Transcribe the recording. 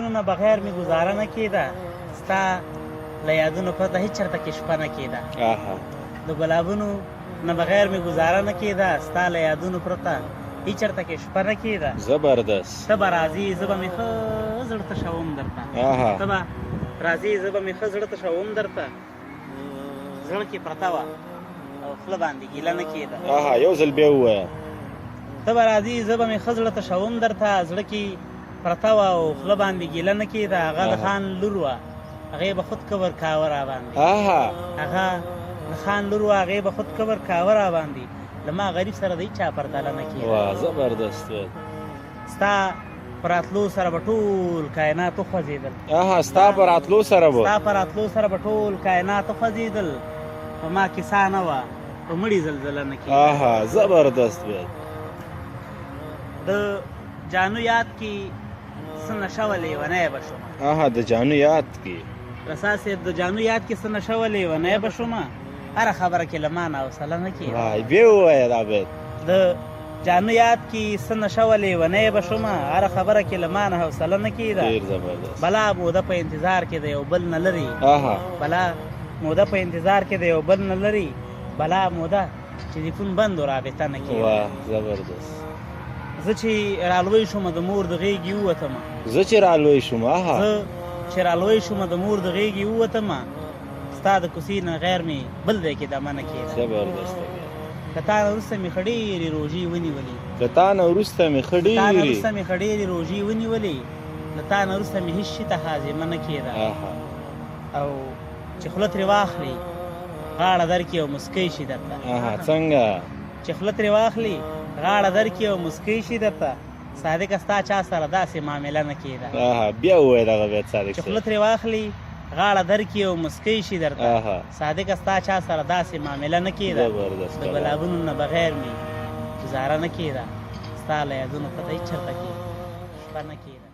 نه بغیر مې ګزاره نه کېده، ستا له یادونو پرته هېڅ چېرته کې شپه نه کېده. د ګلابونو نه بغیر مې ګزاره نه کېده، ستا له یادونو پرته هېڅ چېرته کې شپه نه کېده. زبردست. ته به راځې زه به مې ښه زړه تشوم درته، ته به راځې زه به مې ښه زړه تشوم درته. زړه کې پرته وه او خوله باندې ګیله نه کېده. یو ځل بیا ووایه. ته به راځې زه به مې ښه زړه تشوم درته. زړه کې پرته وه او خوله باندې ګیله نه کېده. هغه د خان لور وه، هغې به خود کبر کاوه را باندې. هغه د خان لور وه، هغې به خود کبر کاوه را باندې. له ما غریب سره د هېچا پرتله نه کېده. زبردست. ستا په راتلو سره به ټول کائنات وخوځېدل. ستا په راتلو سره به ستا په راتلو سره به ټول کائنات وخوځېدل. په ما کیسه نه وه، په مړي زلزله نه کېده. زبردست. د جانو یاد کې څه نشه وه لیونی به شومه. د جانو یاد کې رسا صاحب د جانو یاد کې څه نشه وه لیونی به شومه. هره خبره کې له ما نه حوصله نه کېده. بیا ووایه دا بیت. د جانو یاد کې څه نشه وه لیونی به شومه. هره خبره کې له ما نه حوصله نه کېده. ډېر زبردست. بلا موده په انتظار کې د یو بل نه لري. بلا موده په انتظار کې د یو بل نه لري. بلا موده چې تلیفون بند و رابطه نه کېده. زبردست. زه چې رالوی شومه د مور د غېږې ووتمه. زه چې رالوی شوم زه چې رالوی شومه د مور د غېږې ووتمه. ستا د کوڅې نه غیر مې بل ځای کې دمه نه کېده. زبردست. له تا نه وروسته مې ښه ډېرې روژې ونیولې. له تا نه وروسته مې ښه ډېرې روژې ونیولې. له تا نه وروسته مې هېڅ شي ته هاضمه نه کېده. او چې خوله ترې واخلې غاړه درکړي او مسکی شي درته. څنګه چې خوله ترې واخلې غاړه درکړي او مسکی شي درته. صادقه ستا چا سره داسې معامله نه کېده. بیا ووایه دغه بیت صادق چې خوله ترې واخلې غاړه درکړي او مسکی شي درته. صادقه ستا چا سره داسې معامله نه کېده. د ګلابونو نه بغیر مې ګزاره نه کېده، ستا له یادونو پرته هېڅ چېرته کې شپه نه کېده.